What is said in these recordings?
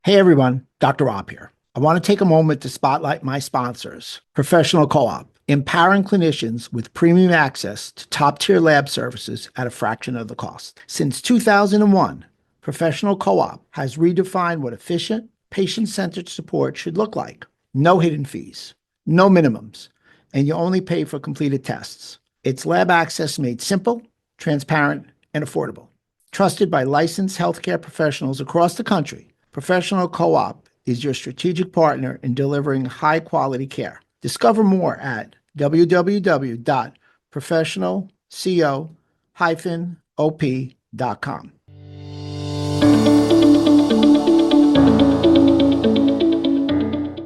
Hey everyone, Dr. Rob here. I want to take a moment to spotlight my sponsors, Professional Co-op, empowering clinicians with premium access to top-tier lab services at a fraction of the cost. Since 2001, Professional Co-op has redefined what efficient, patient-centered support should look like. No hidden fees, no minimums, and you only pay for completed tests. It's lab access made simple, transparent, and affordable. Trusted by licensed healthcare professionals across the country, Professional Co-op is your strategic partner in delivering high-quality care. Discover more at www.professionalco-op.com.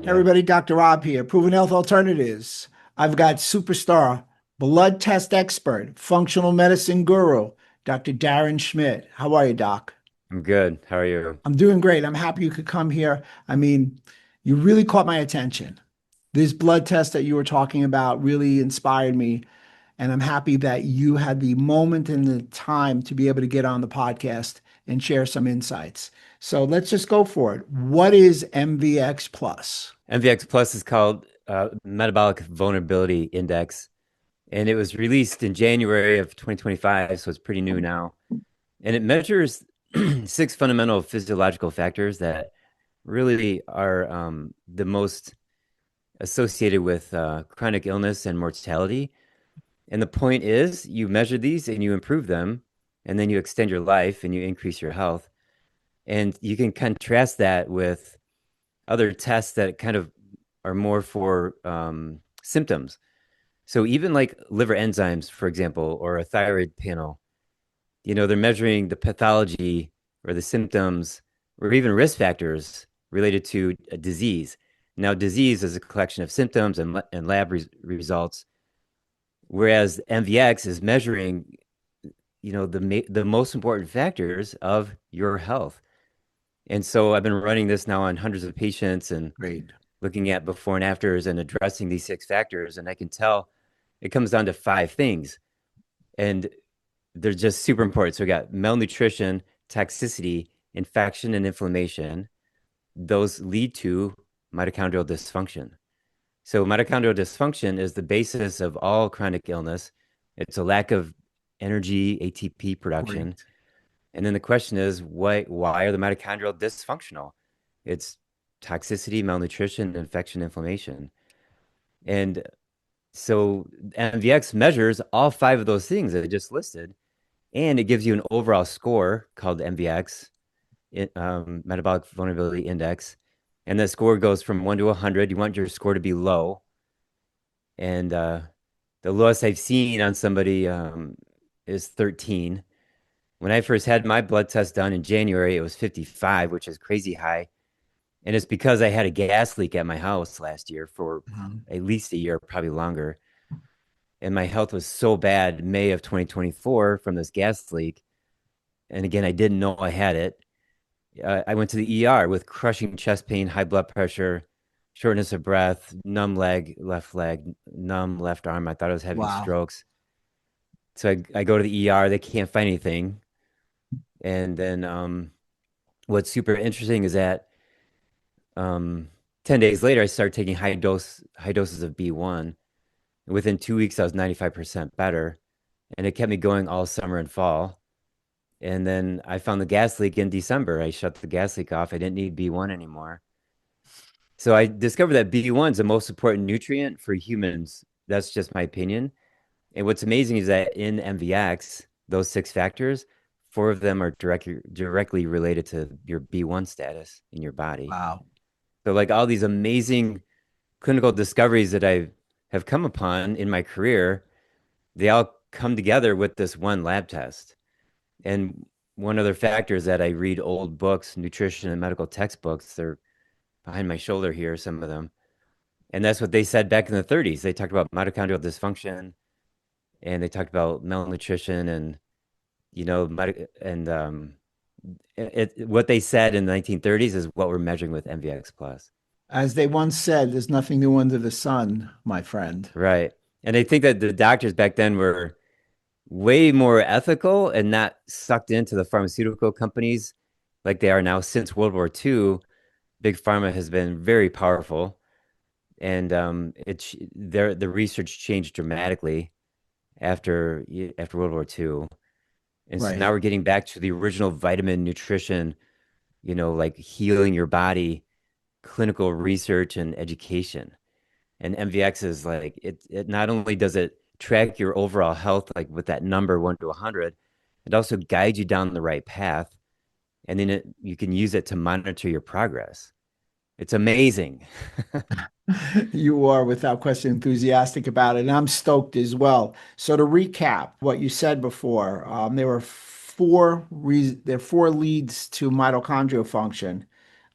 Hey everybody, Dr. Rob here, Proven Health Alternatives. I've got superstar, blood test expert, functional medicine guru, Dr. Darren Schmidt. How are you, Doc? I'm good. How are you? I'm doing great. I'm happy you could come here. I mean, you really caught my attention. This blood test that you were talking about really inspired me. And I'm happy that you had the moment and the time to be able to get on the podcast and share some insights. So let's just go for it. What is MVX Plus? MVX Plus is called Metabolic Vulnerability Index, and it was released in January of 2025, so it's pretty new now. And it measures six fundamental physiological factors that really are the most associated with chronic illness and mortality. And the point is, you measure these and you improve them, and then you extend your life and you increase your health. And you can contrast that with other tests that kind of are more for symptoms. So even like liver enzymes, for example, or a thyroid panel, they're measuring the pathology or the symptoms or even risk factors related to a disease. Now, disease is a collection of symptoms and lab results, whereas MVX is measuring, the most important factors of your health. And so I've been running this now on hundreds of patients and Great. looking at before and afters and addressing these six factors. And I can tell it comes down to five things. And they're just super important. So we got malnutrition, toxicity, infection, and inflammation. Those lead to mitochondrial dysfunction. So mitochondrial dysfunction is the basis of all chronic illness. It's a lack of energy, ATP production. Great. And then the question is, why are the mitochondrial dysfunctional? It's toxicity, malnutrition, infection, inflammation. And so MVX measures all five of those things that I just listed, and it gives you an overall score called MVX, Metabolic Vulnerability Index. And the score goes from 1 to 100. You want your score to be low. And the lowest I've seen on somebody is 13. When I first had my blood test done in January, it was 55, which is crazy high. And it's because I had a gas leak at my house last year for at least a year, probably longer. And my health was so bad May of 2024 from this gas leak. And again, I didn't know I had it. I went to the ER with crushing chest pain, high blood pressure, shortness of breath, numb leg, numb left arm. I thought I was having Wow. strokes. So I go to the ER. They can't find anything. And then what's super interesting is that 10 days later, I started taking high doses of B1. Within 2 weeks, I was 95% better. And it kept me going all summer and fall. And then I found the gas leak in December. I shut the gas leak off. I didn't need B1 anymore. So I discovered that B1 is the most important nutrient for humans. That's just my opinion. And what's amazing is that in MVX, those six factors, four of them are directly related to your B1 status in your body. Wow. So like all these amazing clinical discoveries that I have come upon in my career, they all come together with this one lab test. And one other factor is that I read old books, nutrition and medical textbooks. They're behind my shoulder here, some of them. And that's what they said back in the 30s. They talked about mitochondrial dysfunction and they talked about malnutrition and, what they said in the 1930s is what we're measuring with MVX plus. As they once said, there's nothing new under the sun, my friend. Right. And I think that the doctors back then were way more ethical and not sucked into the pharmaceutical companies like they are now since World War II. big pharma has been very powerful, and the research changed dramatically after World War II. And so now Right. we're getting back to the original vitamin nutrition, like healing your body, clinical research and education. And MVX is like it not only does it track your overall health, like with that number 1 to 100, it also guides you down the right path. And then you can use it to monitor your progress. It's amazing. You are without question enthusiastic about it, and I'm stoked as well. So to recap what you said before, there are four leads to mitochondrial function: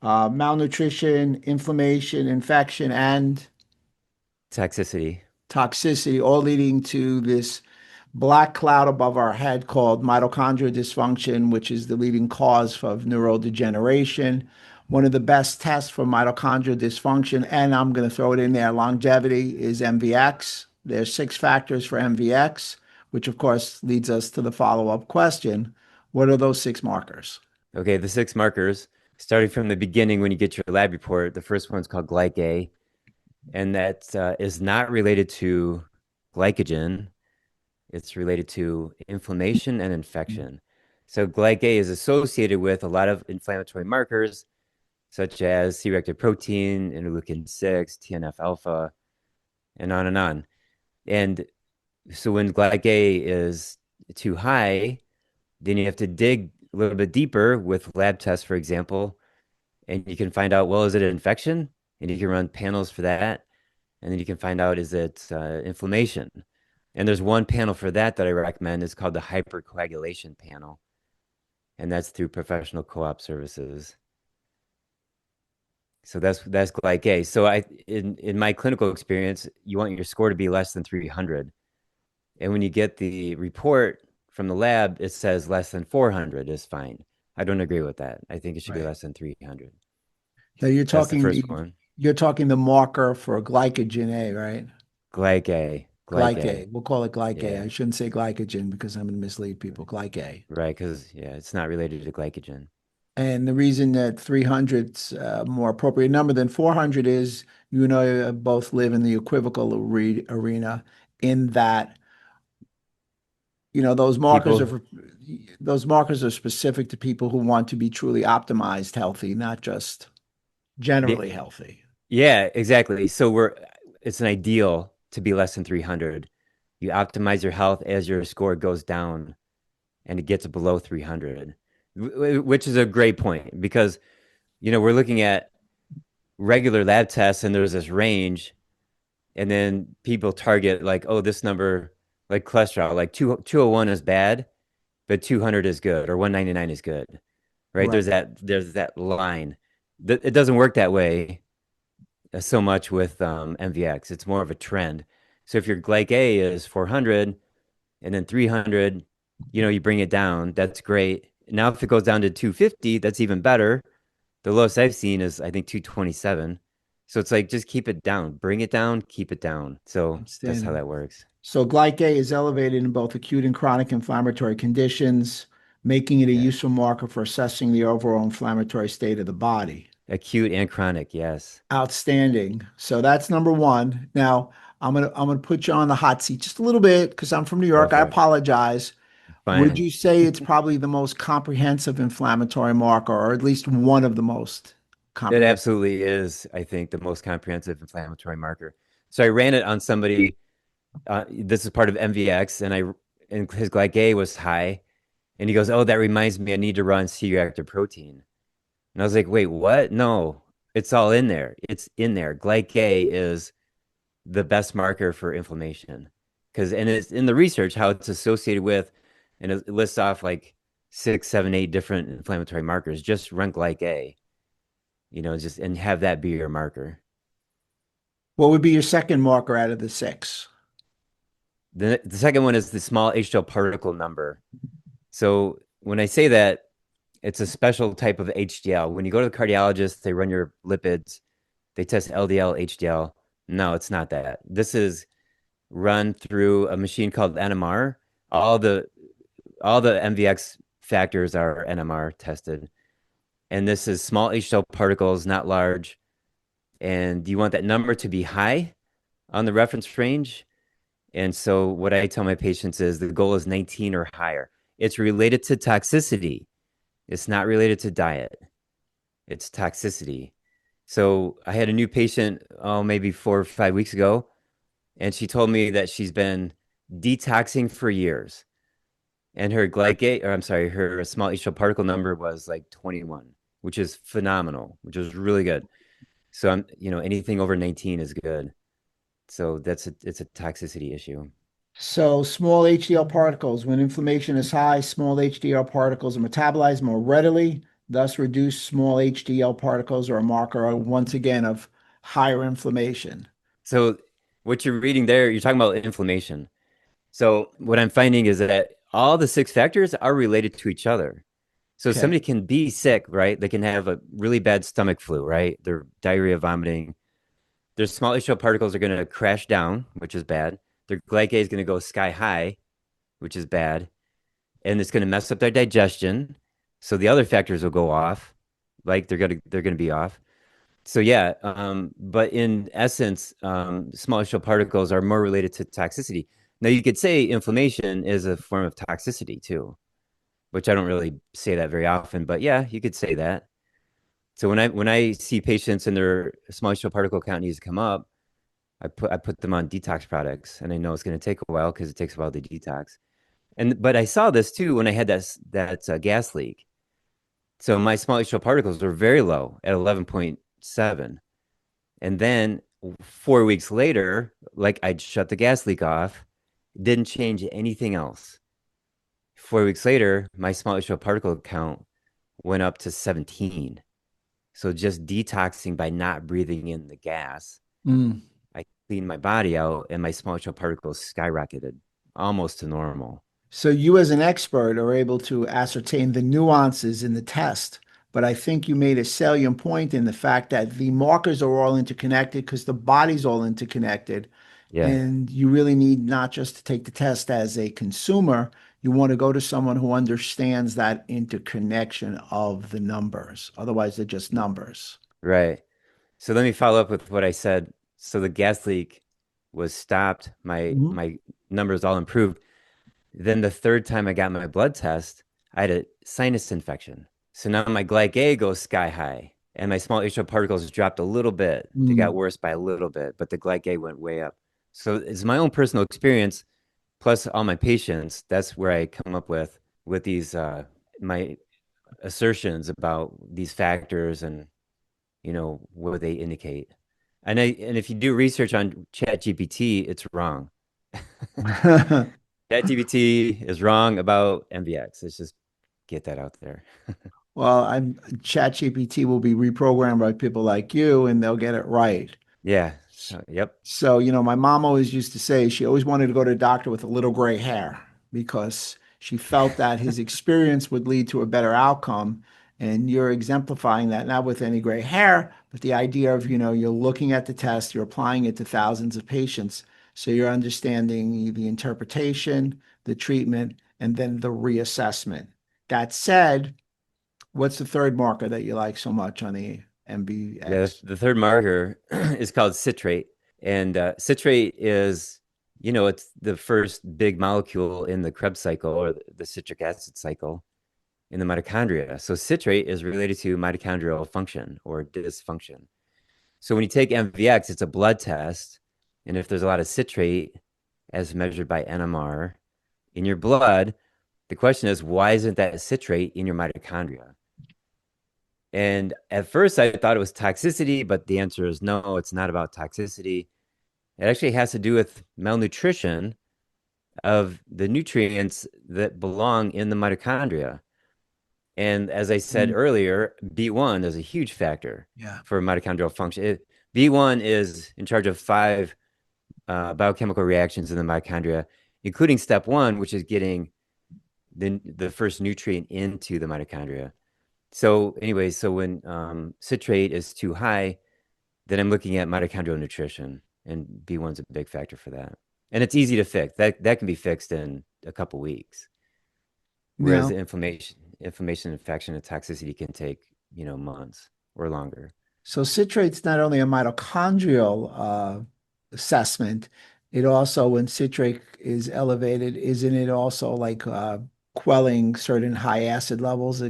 malnutrition, inflammation, infection, and Toxicity. toxicity, all leading to this black cloud above our head called mitochondrial dysfunction, which is the leading cause of neurodegeneration. One of the best tests for mitochondrial dysfunction, and I'm going to throw it in there, longevity, is MVX. There's 6 factors for MVX, which of course leads us to the follow-up question. What are those 6 markers? Okay, the 6 markers, starting from the beginning when you get your lab report, the first one's called GlycA, and that is not related to glycogen. It's related to inflammation and infection. So GlycA is associated with a lot of inflammatory markers, such as C-reactive protein, interleukin 6, TNF alpha, and on and on. And so when GlycA is too high, then you have to dig a little bit deeper with lab tests, for example, and you can find out, well, is it an infection? And you can run panels for that. And then you can find out, is it inflammation? And there's one panel for that I recommend. It's called the hypercoagulation panel. And that's through professional co-op services. So that's GlycA. So in my clinical experience, you want your score to be less than 300. And when you get the report from the lab, it says less than 400 is fine. I don't agree with that. I think it should be Right. less than 300. Now you're That's the talking first the one. you're talking the marker for glycogen A, right? GlycA, GlycA. GlycA. We'll call it GlycA. I Yeah, shouldn't say glycogen because I'm going to mislead people. GlycA. right. Because yeah, it's not related to glycogen. And the reason that 300's a more appropriate number than 400 is you and I both live in the equivocal arena in that, People, those markers are specific to people who want to be truly optimized healthy, not just the, generally healthy. yeah, exactly. So it's an ideal to be less than 300. You optimize your health as your score goes down and it gets below 300, which is a great point because, we're looking at regular lab tests and there's this range, and then people target like, oh, this number, like cholesterol, like 201 is bad, but 200 is good, or 199 is good, right? Right. There's that line. It doesn't work that way so much with MVX. It's more of a trend. So if your GlycA is 400 and then 300, you bring it down. That's great. Now, if it goes down to 250, that's even better. The lowest I've seen is, I think, 227. So it's like, just keep it down, bring it down, keep it down. So that's how Outstanding. that works. So GlycA is elevated in both acute and chronic inflammatory conditions, making it a Yeah. useful marker for assessing the overall inflammatory state of the body. Acute and chronic. Yes. Outstanding. So that's number one. Now I'm gonna put you on the hot seat just a little bit because I'm from New Go York. I for it. apologize. Would Fine. you say it's probably the most comprehensive inflammatory marker, or at least one of the most It comprehensive? absolutely is, I think, the most comprehensive inflammatory marker. So I ran it on somebody. This is part of MVX, and his GlycA was high, and he goes, "Oh, that reminds me, I need to run C-reactive protein." And I was like, "Wait, what? No, it's all in there. It's in there. GlycA is the best marker for inflammation and it's in the research how it's associated with, and it lists off like 6, 7, 8 different inflammatory markers. Just run GlycA, just and have that be your marker. What would be your second marker out of the 6? The second one is the small HDL particle number. So when I say that, it's a special type of HDL. When you go to the cardiologist, they run your lipids, they test LDL, HDL. No, it's not that. This is run through a machine called NMR. All the MVX factors are NMR tested, And this is small HDL particles, not large. And you want that number to be high on the reference range. And so what I tell my patients is the goal is 19 or higher. It's related to toxicity. It's not related to diet. It's toxicity. So I had a new patient, oh, maybe 4 or 5 weeks ago, and she told me that she's been detoxing for years. And her GlycA, or I'm sorry, her small HDL particle number was like 21, which is phenomenal, which is really good. So anything over 19 is good. So it's a toxicity issue. So small HDL particles, when inflammation is high, small HDL particles are metabolized more readily. Thus, reduced small HDL particles are a marker, once again, of higher inflammation. So what you're reading there, you're talking about inflammation. So what I'm finding is that all the six factors are related to each other. So Okay. somebody can be sick, right? They can have a really bad stomach flu, right? Their diarrhea, vomiting. Their small HDL particles are going to crash down, which is bad. Their GlycA is going to go sky high, which is bad. And it's going to mess up their digestion. So the other factors will go off, like they're going to be off. So yeah, but in essence, small HDL particles are more related to toxicity. Now you could say inflammation is a form of toxicity too, which I don't really say that very often, but yeah, you could say that. So when I see patients and their small HDL particle count needs to come up, I put them on detox products, and I know it's going to take a while because it takes a while to detox. But I saw this too when I had that gas leak. So my small HDL particles were very low at 11.7. And then 4 weeks later, like I'd shut the gas leak off, didn't change anything else. 4 weeks later, my small HDL particle count went up to 17. So just detoxing by not breathing in the gas, Mm. I cleaned my body out and my small HDL particles skyrocketed almost to normal. So you as an expert are able to ascertain the nuances in the test, but I think you made a salient point in the fact that the markers are all interconnected because the body's all interconnected. Yeah, And you really need not just to take the test as a consumer, you want to go to someone who understands that interconnection of the numbers. Otherwise, they're just numbers. right. So let me follow up with what I said. So the gas leak was stopped. My Mhm. my numbers all improved. Then the third time I got my blood test, I had a sinus infection. So now my GlycA goes sky high and my small HO particles dropped a little bit. They got Mm. worse by a little bit, but the GlycA went way up. So it's my own personal experience plus all my patients. That's where I come up with these my assertions about these factors and what they indicate. And if you do research on ChatGPT, it's wrong. ChatGPT is wrong about MVX. Let's just get that out there. Well, I'm ChatGPT will be reprogrammed by people like you, and they'll get it right. Yeah. Yep. So, my mom always used to say she always wanted to go to a doctor with a little gray hair because she felt that his experience would lead to a better outcome. And you're exemplifying that, not with any gray hair, but the idea of, you're looking at the test, you're applying it to thousands of patients. So you're understanding the interpretation, the treatment, and then the reassessment. That said, what's the third marker that you like so much on the Yeah. MBX? The third marker is called citrate. And citrate is, it's the first big molecule in the Krebs cycle or the citric acid cycle in the mitochondria. So citrate is related to mitochondrial function or dysfunction. So when you take MVX, it's a blood test. And if there's a lot of citrate, as measured by NMR, in your blood, the question is, why isn't that citrate in your mitochondria? And at first, I thought it was toxicity, but the answer is no, it's not about toxicity. It actually has to do with malnutrition of the nutrients that belong in the mitochondria. And as I said Mm. earlier, B1 is a huge factor Yeah. for mitochondrial function. B1 is in charge of five biochemical reactions in the mitochondria, including step one, which is getting the first nutrient into the mitochondria. So, anyway, so when citrate is too high, then I'm looking at mitochondrial nutrition, and B1's a big factor for that. And it's easy to fix. That can be fixed in a couple weeks, whereas Now, the inflammation, infection, and toxicity can take months or longer. So citrate's not only a mitochondrial assessment, it also, when citrate is elevated, isn't it also like quelling certain high acid levels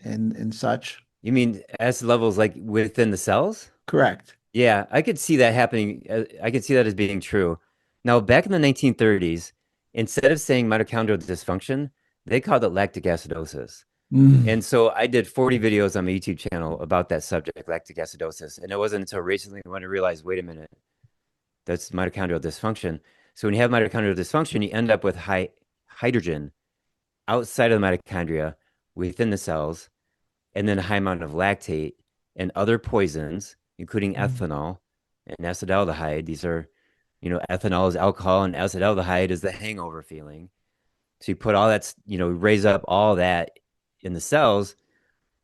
and such? You mean acid levels like within the cells? Correct. Yeah, I could see that happening. I could see that as being true. Now, back in the 1930s, instead of saying mitochondrial dysfunction, they called it lactic acidosis. Mm. And so I did 40 videos on my YouTube channel about that subject, lactic acidosis. And it wasn't until recently when I realized, wait a minute, that's mitochondrial dysfunction. So when you have mitochondrial dysfunction, you end up with high hydrogen outside of the mitochondria within the cells, and then a high amount of lactate and other poisons, including Mm. ethanol and acetaldehyde. These are, ethanol is alcohol and acetaldehyde is the hangover feeling. So you put all that, raise up all that in the cells,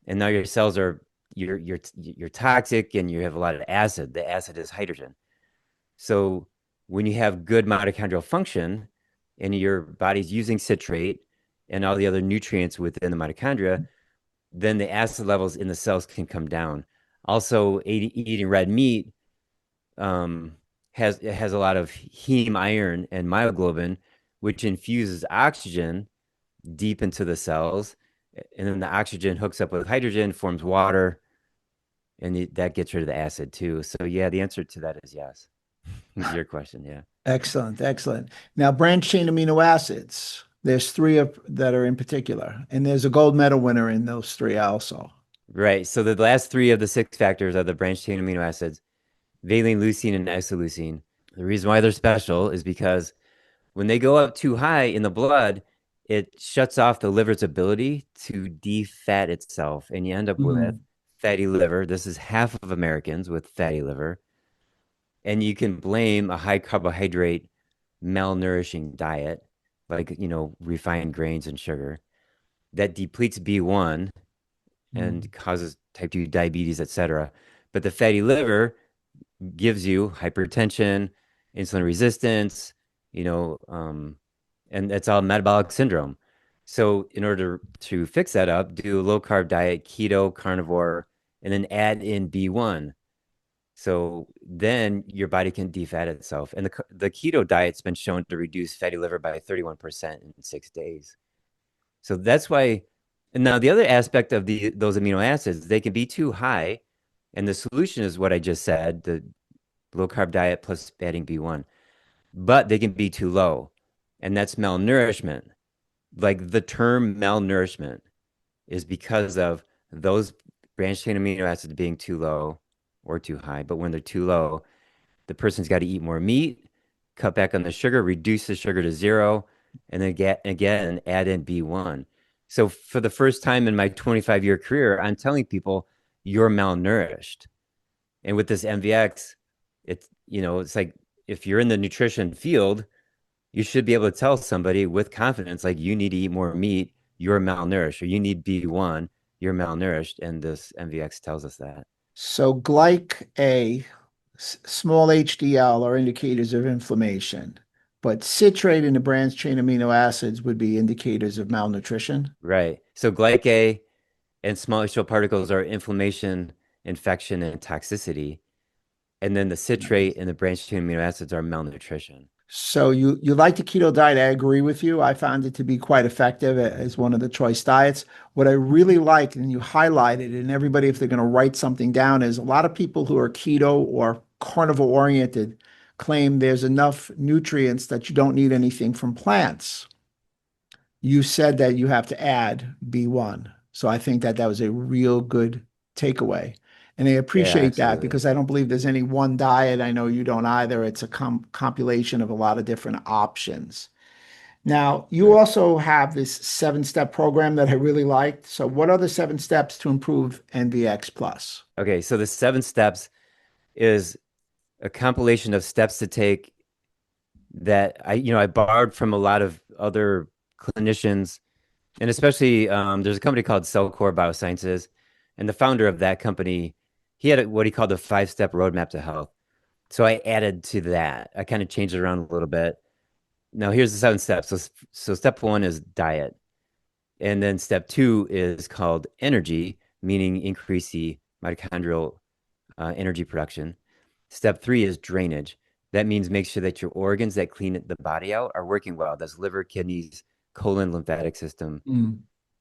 and now your cells are you're toxic and you have a lot of acid. The acid is hydrogen. So when you have good mitochondrial function and your body's using citrate and all the other nutrients within the mitochondria, then the acid levels in the cells can come down. Also, eating red meat um, has a lot of heme iron and myoglobin, which infuses oxygen deep into the cells, and then the oxygen hooks up with hydrogen, forms water, and that gets rid of the acid too. So yeah, the answer to that is yes. Your question, yeah. Excellent, excellent. Now, branched chain amino acids. There's three that are in particular, and there's a gold medal winner in those three also. Right. So the last three of the six factors are the branched chain amino acids, valine, leucine, and isoleucine. The reason why they're special is because when they go up too high in the blood, it shuts off the liver's ability to defat itself, and you end up with Mm. fatty liver. This is half of Americans with fatty liver. And you can blame a high carbohydrate, malnourishing diet, like, refined grains and sugar, that depletes B1 Mm. and causes type 2 diabetes, etc. But the fatty liver gives you hypertension, insulin resistance, you know, um, and it's all metabolic syndrome. So, in order to fix that up, do a low carb diet, keto, carnivore, and then add in B1. So then your body can defat itself. And the keto diet's been shown to reduce fatty liver by 31% in 6 days. So that's why. And now the other aspect of those amino acids, they can be too high. And the solution is what I just said, the low carb diet plus adding B1, but they can be too low. And that's malnourishment. Like the term malnourishment is because of those branched chain amino acids being too low or too high. But when they're too low, the person's got to eat more meat, cut back on the sugar, reduce the sugar to zero, and then again add in B1. So for the first time in my 25-year career, I'm telling people you're malnourished. And with this MVX, it's like if you're in the nutrition field, you should be able to tell somebody with confidence, like you need to eat more meat, you're malnourished, or you need B1, you're malnourished. And this MVX tells us that. So GlycA, small HDL are indicators of inflammation, but citrate and the branched chain amino acids would be indicators of malnutrition. Right. So GlycA and small HDL particles are inflammation, infection, and toxicity. And then the citrate and the branched chain amino acids are malnutrition. So you like the keto diet. I agree with you. I found it to be quite effective as one of the choice diets. What I really like, and you highlighted, and everybody, if they're going to write something down, is a lot of people who are keto or carnivore oriented claim there's enough nutrients that you don't need anything from plants. You said that you have to add B1. So I think that that was a real good takeaway. And I Yeah, appreciate that absolutely. because I don't believe there's any one diet. I know you don't either. It's a compilation of a lot of different options. Now, you Right. also have this 7-step program that I really liked. So, what are the 7 steps to improve NVX Plus? Okay, so the 7 steps is a compilation of steps to take that I borrowed from a lot of other clinicians, and especially there's a company called Cellcore Biosciences, and the founder of that company, he had what he called the 5-step roadmap to health. So I added to that. I kind of changed it around a little bit. Now here's the 7 steps. So step one is diet, and then step two is called energy. meaning increase the mitochondrial energy production. Step 3 is drainage. That means make sure that your organs that clean the body out are working well. That's liver, kidneys, colon, lymphatic system, Mm.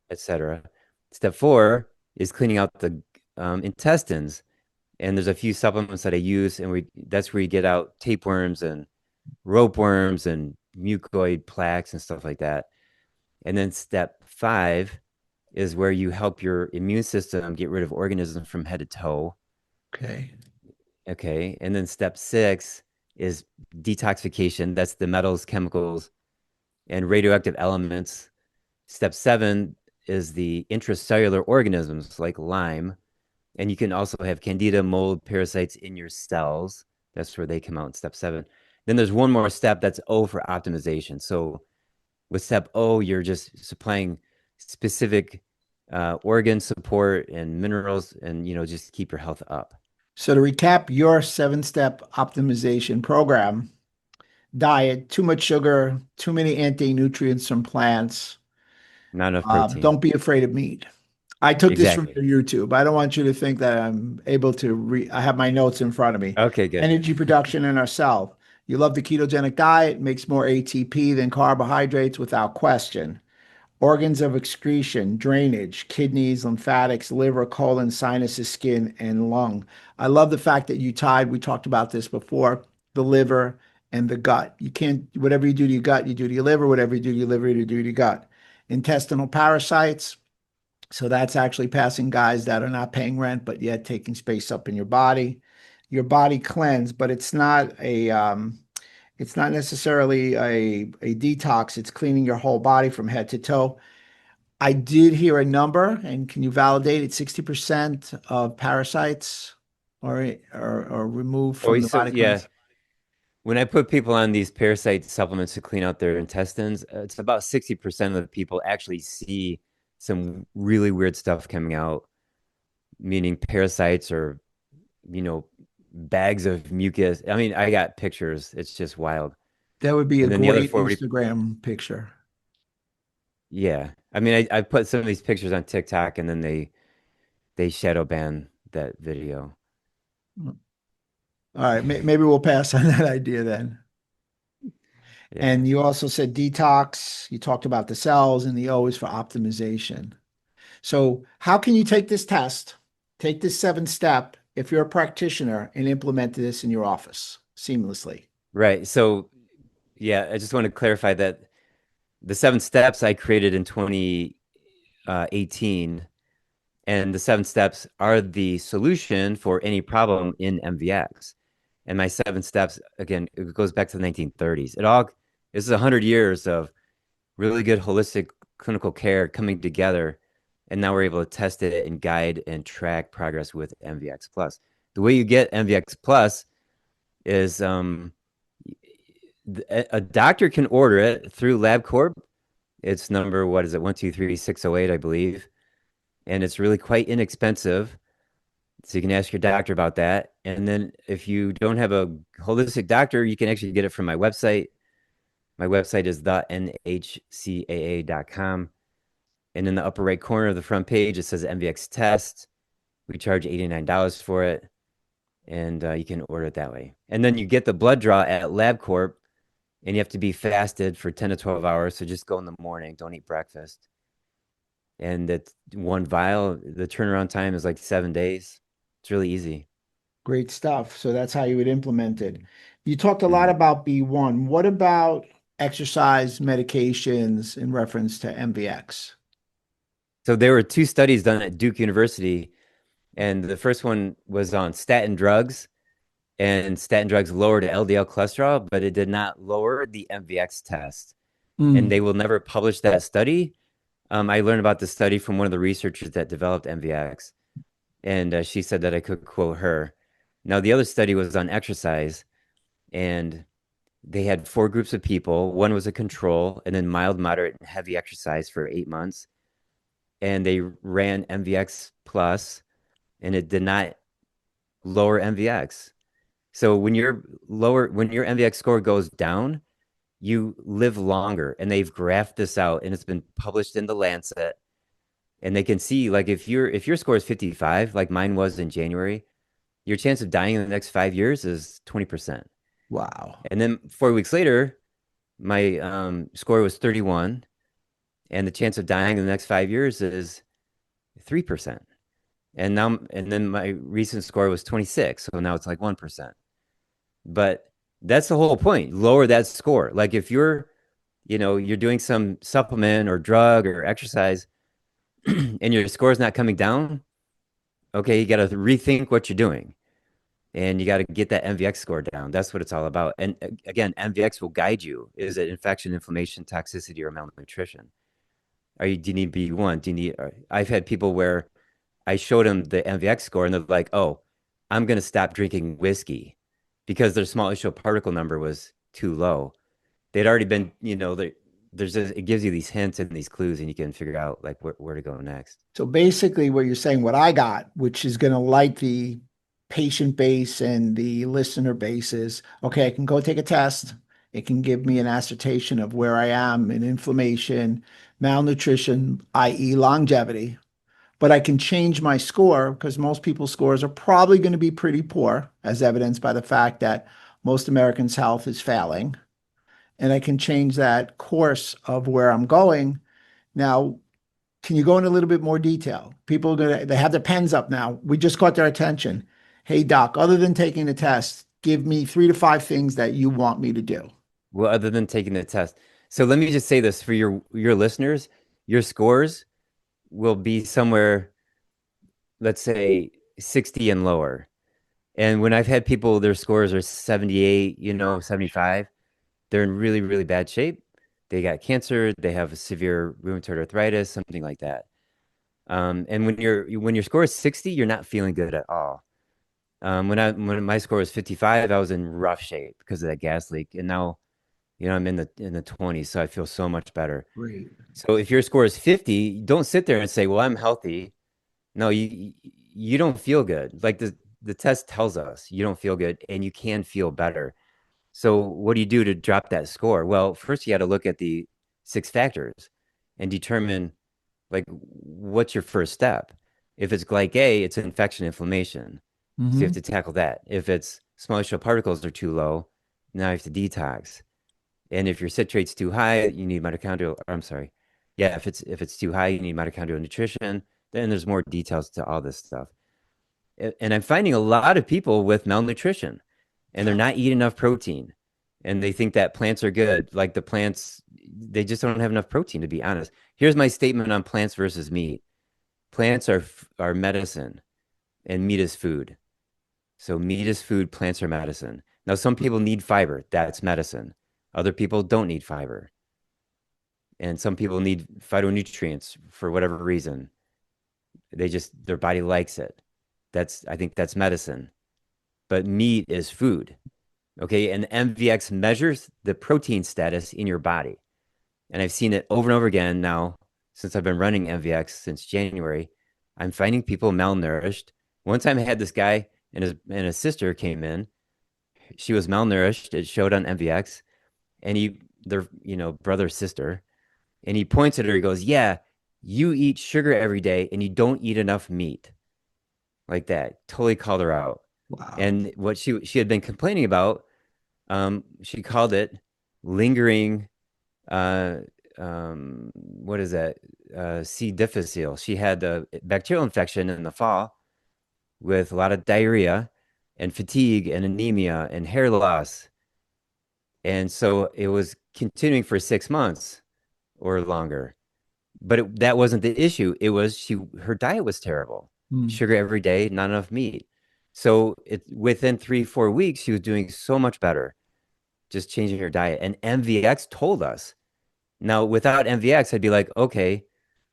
etc. Step 4 is cleaning out the intestines. And there's a few supplements that I use, and that's where you get out tapeworms and ropeworms and mucoid plaques and stuff like that. And then step 5 is where you help your immune system get rid of organisms from head to toe. Okay. Okay. And then step 6 is detoxification. That's the metals, chemicals, and radioactive elements. Step 7 is the intracellular organisms like Lyme. And you can also have candida, mold, parasites in your cells. That's where they come out in step 7. Then there's one more step, that's O for optimization. So with step O, you're just supplying specific organ support and minerals, and just keep your health up. So to recap your 7-step optimization program: diet, too much sugar, too many anti-nutrients from plants. Not enough protein. Don't be afraid of meat. I took this from Exactly. your YouTube. I don't want you to think that I'm able to I have my notes in front of me. Okay, good. Energy production in our cell. You love the ketogenic diet, makes more ATP than carbohydrates without question. Organs of excretion, drainage, kidneys, lymphatics, liver, colon, sinuses, skin, and lung. I love the fact that you tied, we talked about this before, the liver and the gut. You can't, whatever you do to your gut, you do to your liver. Whatever you do to your liver, you do to your gut. Intestinal parasites. So that's actually passing guys that are not paying rent, but yet taking space up in your body. Your body cleanse, but it's not necessarily a detox. It's cleaning your whole body from head to toe. I did hear a number, and can you validate it? 60% of parasites are removed Oh, from the so body yeah, cleanse. when I put people on these parasite supplements to clean out their intestines, it's about 60% of the people actually see some really weird stuff coming out, meaning parasites or, you know, bags of mucus. I mean, I got pictures. It's just wild. That would be a And then the other great 40, Instagram picture. yeah. I mean, I put some of these pictures on TikTok, and then they shadow ban that video. All right, maybe we'll pass on that idea then. Yeah. And you also said detox. You talked about the cells, and the O is for optimization. So, how can you take this test, take this 7-step, if you're a practitioner, and implement this in your office seamlessly? Right. So, yeah, I just want to clarify that the 7 steps I created in 2018, and the 7 steps are the solution for any problem in MVX. And my 7 steps, again, it goes back to the 1930s. This is 100 years of really good holistic clinical care coming together. And now we're able to test it and guide and track progress with MVX Plus. The way you get MVX Plus is a doctor can order it through LabCorp. It's number, what is it, 123608, I believe. And it's really quite inexpensive. So you can ask your doctor about that. And then if you don't have a holistic doctor, you can actually get it from my website. My website is thenhcaa.com. And in the upper right corner of the front page, it says MVX test. We charge $89 for it. And you can order it that way. And then you get the blood draw at LabCorp, and you have to be fasted for 10 to 12 hours. So just go in the morning, don't eat breakfast. And that one vial, the turnaround time is like 7 days. It's really easy. Great stuff. So that's how you would implement it. You talked a lot Mhm. about B1. What about exercise medications in reference to MVX? So there were 2 studies done at Duke University, and the first one was on statin drugs, and statin drugs lowered LDL cholesterol, but it did not lower the MVX test. And Mm, they will never publish that study. I learned about the study from one of the researchers that developed MVX, and she said that I could quote her. Now, the other study was on exercise, and they had 4 groups of people. One was a control, and then mild, moderate, and heavy exercise for 8 months. And they ran MVX Plus, and it did not lower MVX. So when your MVX score goes down, you live longer. And they've graphed this out, and it's been published in the Lancet. And they can see like if your score is 55, like mine was in January, your chance of dying in the next 5 years is 20%. Wow. And then 4 weeks later, my score was 31, and the chance of dying in the next 5 years is 3%. And then my recent score was 26, so now it's like 1%. But that's the whole point. Lower that score. Like if you're doing some supplement or drug or exercise and your score is not coming down, okay, you got to rethink what you're doing. And you got to get that MVX score down. That's what it's all about. And again, MVX will guide you. Is it infection, inflammation, toxicity, or malnutrition? Do you need B1? Do you need? I've had people where I showed them the MVX score, and they're like, "Oh, I'm going to stop drinking whiskey because their small issued particle number was too low." They'd already been, it gives you these hints and these clues, and you can figure out like where to go next. So basically, what you're saying, what I got, which is going to light the patient base and the listener base, is okay, I can go take a test. It can give me an assertion of where I am in inflammation, malnutrition, i.e., longevity. But I can change my score because most people's scores are probably going to be pretty poor, as evidenced by the fact that most Americans' health is failing. And I can change that course of where I'm going. Now, can you go into a little bit more detail? People are they have their pens up now. We just caught their attention. Hey, doc, other than taking the test, give me 3 to 5 things that you want me to do. Well, other than taking the test. So let me just say this for your listeners, your scores will be somewhere, let's say 60 and lower. And when I've had people, their scores are 78, 75, they're in really, really bad shape. They got cancer, they have severe rheumatoid arthritis, something like that. And when your score is 60, you're not feeling good at all. When my score was 55, I was in rough shape because of that gas leak. And now, I'm in the 20s, so I feel so much better. Great. So if your score is 50, don't sit there and say, "Well, I'm healthy." No, you don't feel good. Like the test tells us you don't feel good and you can feel better. So what do you do to drop that score? Well, first you got to look at the 6 factors and determine like what's your first step. If it's GlycA, it's infection inflammation. So you have Hmm. to tackle that. If it's small molecule particles are too low, now you have to detox. And if your citrate's too high, you need mitochondrial, or I'm sorry. Yeah, if it's too high, you need mitochondrial nutrition. Then there's more details to all this stuff. And I'm finding a lot of people with malnutrition and they're not eating enough protein. And they think that plants are good. Like the plants, they just don't have enough protein, to be honest. Here's my statement on plants versus meat. Plants are medicine and meat is food. So meat is food, plants are medicine. Now, some people need fiber. That's medicine. Other people don't need fiber. And some people need phytonutrients for whatever reason. Their body likes it. I think that's medicine. But meat is food. Okay. And MVX measures the protein status in your body. And I've seen it over and over again now since I've been running MVX since January. I'm finding people malnourished. One time I had this guy and his sister came in. She was malnourished. It showed on MVX. And they're, brother, sister. And he points at her. He goes, "Yeah, you eat sugar every day and you don't eat enough meat." Like that. Totally called her out. Wow. And what she had been complaining about, she called it lingering, uh, what is that? C. difficile. She had a bacterial infection in the fall with a lot of diarrhea and fatigue and anemia and hair loss. And so it was continuing for 6 months or longer. But that wasn't the issue. It was her diet was terrible. Hmm. Sugar every day, not enough meat. So within 3, 4 weeks, she was doing so much better, just changing her diet. And MVX told us. Now, without MVX, I'd be like, okay,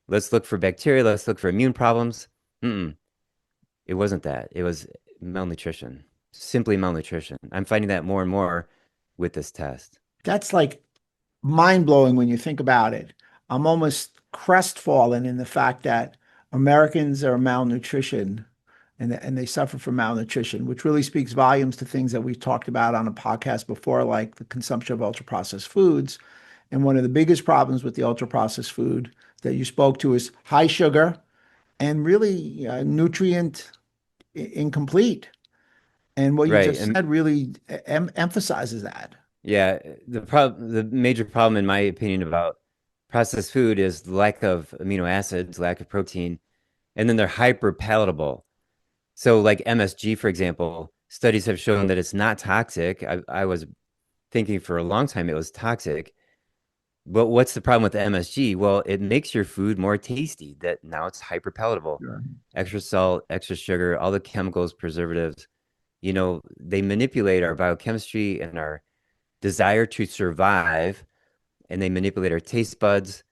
let's look for bacteria, let's look for immune problems. Mm-mm. It wasn't that. It was malnutrition, simply malnutrition. I'm finding that more and more with this test. That's like mind blowing when you think about it. I'm almost crestfallen in the fact that Americans are malnutrition and they suffer from malnutrition, which really speaks volumes to things that we've talked about on a podcast before, like the consumption of ultra processed foods. And one of the biggest problems with the ultra processed food that you spoke to is high sugar and really nutrient incomplete. And what you Right. just And said really emphasizes that. yeah, the major problem in my opinion about processed food is the lack of amino acids, lack of protein, and then they're hyper palatable. So like MSG, for example, studies have shown that it's not toxic. I was thinking for a long time it was toxic. But what's the problem with the MSG? Well, it makes your food more tasty. That now it's hyper palatable. Sure. Extra salt, extra sugar, all the chemicals, preservatives, they manipulate our biochemistry and our desire to survive, and they manipulate our taste buds.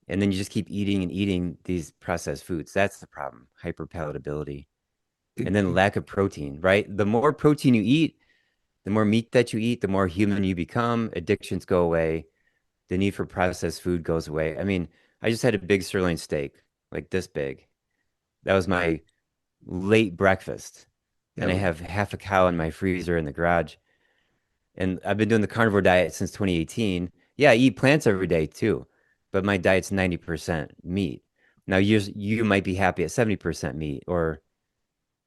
And then you just keep eating and eating these processed foods. That's the problem, hyperpalatability. And then lack of protein, right? The more protein you eat, the more meat that you eat, the more human you become, addictions go away, the need for processed food goes away. I mean, I just had a big sirloin steak, like this big. That was my late breakfast. And I Yeah. have half a cow in my freezer in the garage. And I've been doing the carnivore diet since 2018. Yeah, I eat plants every day too, but my diet's 90% meat. Now you might be happy at 70% meat or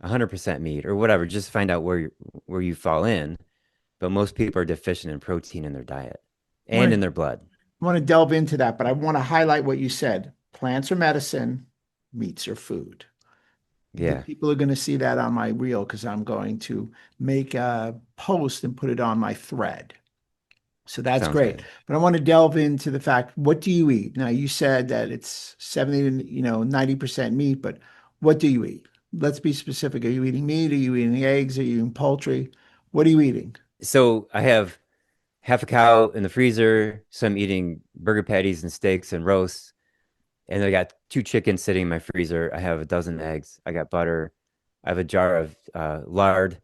100% meat or whatever. Just find out where you fall in. But most people are deficient in protein in their diet I and want in to their blood. want to delve into that, but I want to highlight what you said. Plants are medicine, meats are food. The Yeah, people are going to see that on my reel because I'm going to make a post and put it on my thread. So that's sounds great. good. But I want to delve into the fact, what do you eat? Now, you said that it's 70 to, 90% meat, but what do you eat? Let's be specific. Are you eating meat? Are you eating eggs? Are you eating poultry? What are you eating? So I have half a cow in the freezer. So I'm eating burger patties and steaks and roasts. And I got two chickens sitting in my freezer. I have a dozen eggs. I got butter. I have a jar of lard.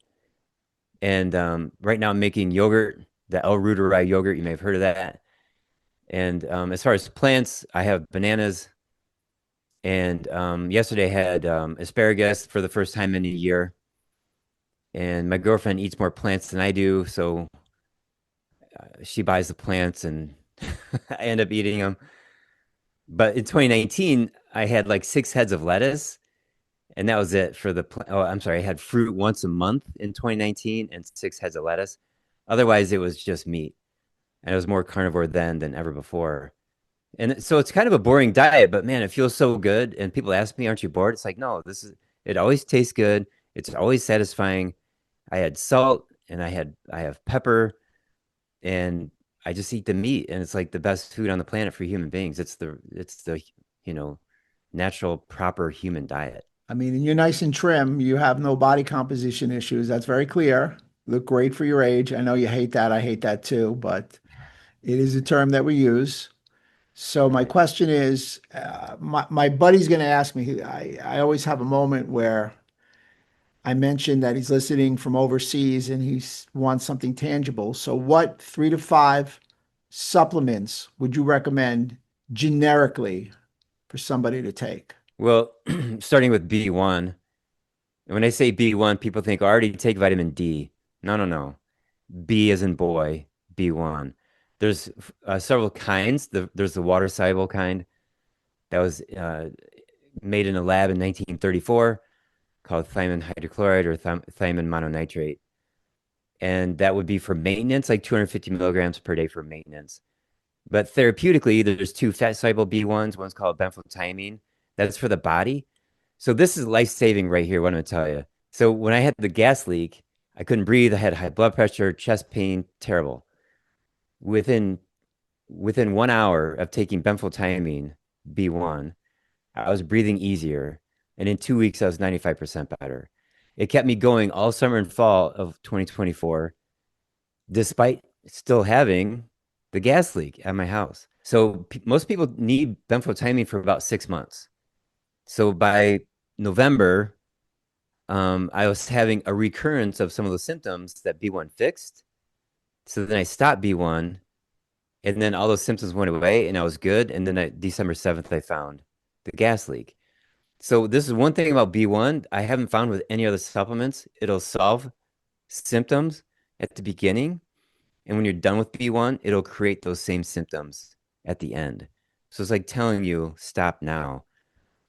And right now I'm making yogurt, the El Ruderi yogurt. You may have heard of that. And as far as plants, I have bananas. And yesterday I had asparagus for the first time in a year. And my girlfriend eats more plants than I do. So she buys the plants and I end up eating them. But in 2019, I had like 6 heads of lettuce, and that was it for oh, I'm sorry, I had fruit once a month in 2019 and 6 heads of lettuce. Otherwise, it was just meat, and I was more carnivore then than ever before. And so it's kind of a boring diet, but man, it feels so good. And people ask me, "Aren't you bored?" It's like, no, this is. It always tastes good. It's always satisfying. I had salt, and I have pepper, and I just eat the meat, and it's like the best food on the planet for human beings. It's the you know natural proper human diet. I mean, and you're nice and trim. You have no body composition issues. That's very clear. Look great for your age. I know you hate that. I hate that too, but it is a term that we use. So my Right. question is, my buddy's going to ask me. I always have a moment where I mention that he's listening from overseas and he wants something tangible. So what 3 to 5 supplements would you recommend generically for somebody to take? Well, starting with B1. And when I say B1, people think, "Oh, I already take vitamin D." No, no, no. B as in boy, B1. There's several kinds. There's the water soluble kind that was made in a lab in 1934 called thiamine hydrochloride or thiamine mononitrate. And that would be for maintenance, like 250 milligrams per day for maintenance. But therapeutically, there's two fat soluble B1s. One's called benfotiamine. That's for the body. So this is life saving right here. What I'm going to tell you. So when I had the gas leak, I couldn't breathe. I had high blood pressure, chest pain, terrible. Within within 1 hour of taking benfotiamine B1, I was breathing easier, and in 2 weeks, I was 95% better. It kept me going all summer and fall of 2024, despite still having the gas leak at my house. So most people need benfotiamine for about 6 months. So by November, I was having a recurrence of some of the symptoms that B1 fixed. So then I stopped B1, and then all those symptoms went away, and I was good. And then December 7th, I found the gas leak. So this is one thing about B1 I haven't found with any other supplements. It'll solve symptoms at the beginning, and when you're done with B1, it'll create those same symptoms at the end. So it's like telling you stop now.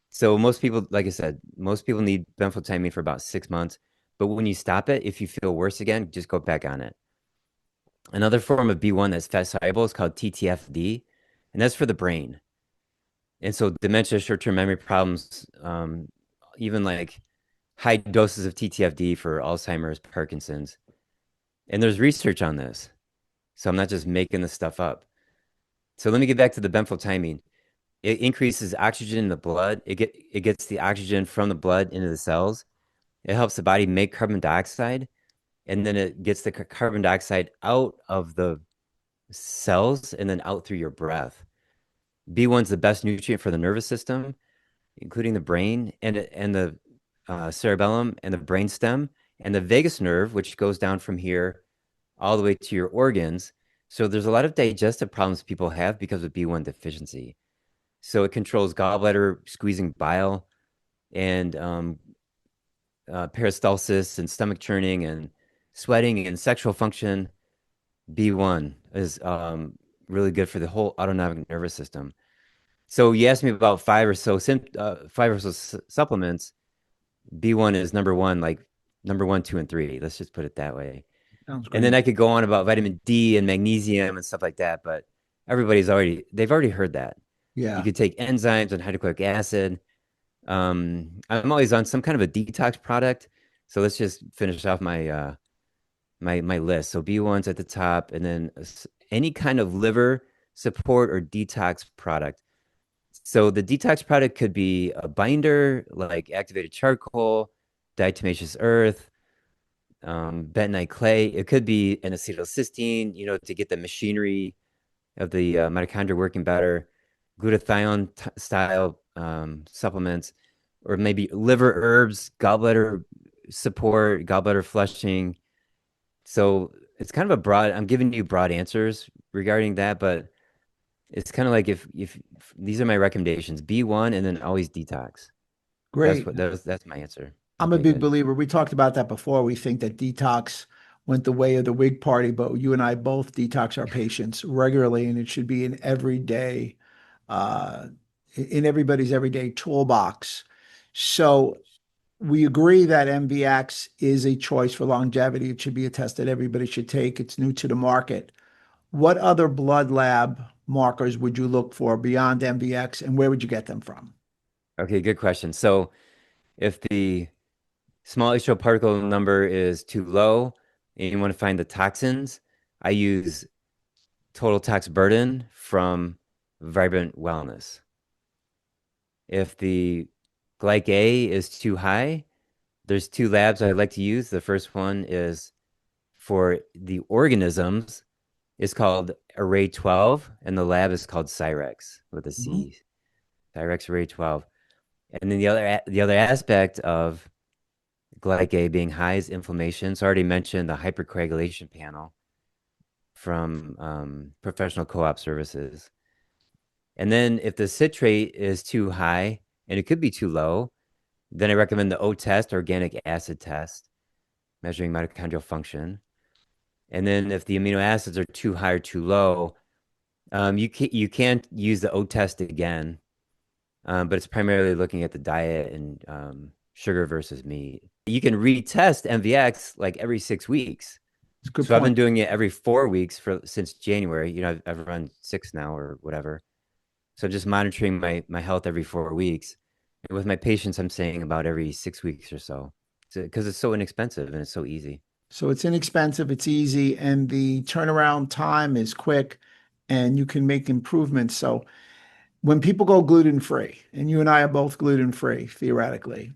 So most people, like I said, most people need benfotiamine for about 6 months. But when you stop it, if you feel worse again, just go back on it. Another form of B1 that's fat soluble is called TTFD, and that's for the brain. And so dementia, short-term memory problems, even like high doses of TTFD for Alzheimer's, Parkinson's. And there's research on this. So I'm not just making this stuff up. So let me get back to the benfotiamine. It increases oxygen in the blood. It gets the oxygen from the blood into the cells. It helps the body make carbon dioxide, and then it gets the carbon dioxide out of the cells and then out through your breath. B1's the best nutrient for the nervous system, including the brain and the cerebellum and the brainstem and the vagus nerve, which goes down from here all the way to your organs. So there's a lot of digestive problems people have because of B1 deficiency. So it controls gallbladder squeezing bile and peristalsis and stomach churning and sweating and sexual function. B1 is really good for the whole autonomic nervous system. So you asked me about five or so supplements. B1 is number one, like number one, two, and three. Let's just put it that way. Sounds And then great. I could go on about vitamin D and magnesium and stuff like that, but they've already heard that. You Yeah, could take enzymes and hydrochloric acid. I'm always on some kind of a detox product. So let's just finish off my list. So B1's at the top, and then any kind of liver support or detox product. So the detox product could be a binder like activated charcoal, diatomaceous earth, bentonite clay. It could be an acetylcysteine, to get the machinery of the mitochondria working better, glutathione style supplements, or maybe liver herbs, gallbladder support, gallbladder flushing. So it's kind of I'm giving you broad answers regarding that, but it's kind of like if these are my recommendations, B1 and then always detox. great. That's my answer. I'm a Okay, big good. believer. We talked about that before. We think that detox went the way of the Whig Party, but you and I both detox our patients regularly, and it should be an everyday, uh, in everybody's everyday toolbox. So we agree that MVX is a choice for longevity. It should be a test that everybody should take. It's new to the market. What other blood lab markers would you look for beyond MVX, and where would you get them from? Okay, good question. So if the small HO particle number is too low and you want to find the toxins, I use total tox burden from Vibrant Wellness. If the GlycA is too high, there's two labs I like to use. The first one is for the organisms. It's called Array 12, and the lab is called Cyrex with a Mhm. C. Cyrex Array 12. And then the other aspect of GlycA being high is inflammation. So I already mentioned the hypercoagulation panel from professional co-op services. And then if the citrate is too high and it could be too low, then I recommend the O test, organic acid test, measuring mitochondrial function. And then if the amino acids are too high or too low, you can't use the O test again, but it's primarily looking at the diet and sugar versus meat. You can retest MVX like every 6 weeks. It's a good So I've been point. doing it every 4 weeks since January. I've run six now or whatever. So just monitoring my health every 4 weeks. And with my patients, I'm saying about every 6 weeks or so, because it's so inexpensive and it's so easy. So it's inexpensive, it's easy, and the turnaround time is quick, and you can make improvements. So when people go gluten free, and you and I are both gluten free, theoretically,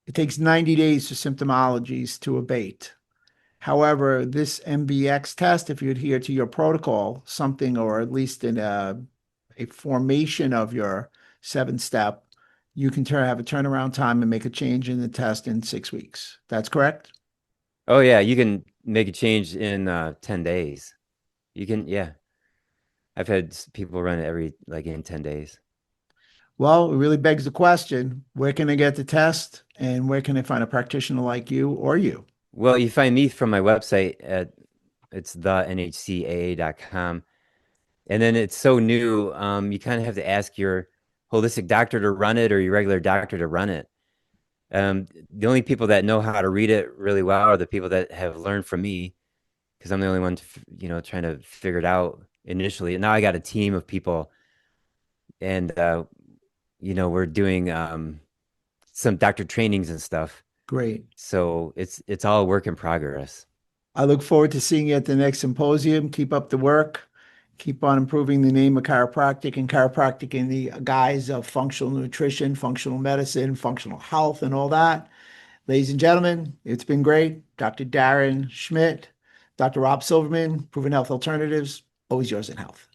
it takes 90 days for symptomologies to abate. However, this MVX test, if you adhere to your protocol, something or at least in a formation of your 7 step, you can have a turnaround time and make a change in the test in 6 weeks. That's correct? Oh yeah, you can make a change in 10 days. Yeah. I've had people run it every like in 10 days. Well, it really begs the question, where can I get the test and where can I find a practitioner like you or you? Well, you find me from my website at it's thenhcaa.com. And then it's so new, you kind of have to ask your holistic doctor to run it or your regular doctor to run it. The only people that know how to read it really well are the people that have learned from me, because I'm the only one, trying to figure it out initially. And now I got a team of people, and we're doing some doctor trainings and stuff. Great. So it's all a work in progress. I look forward to seeing you at the next symposium. Keep up the work. Keep on improving the name of chiropractic and chiropractic in the guise of functional nutrition, functional medicine, functional health, and all that. Ladies and gentlemen, it's been great. Dr. Darren Schmidt, Dr. Rob Silverman, Proven Health Alternatives, always yours in health.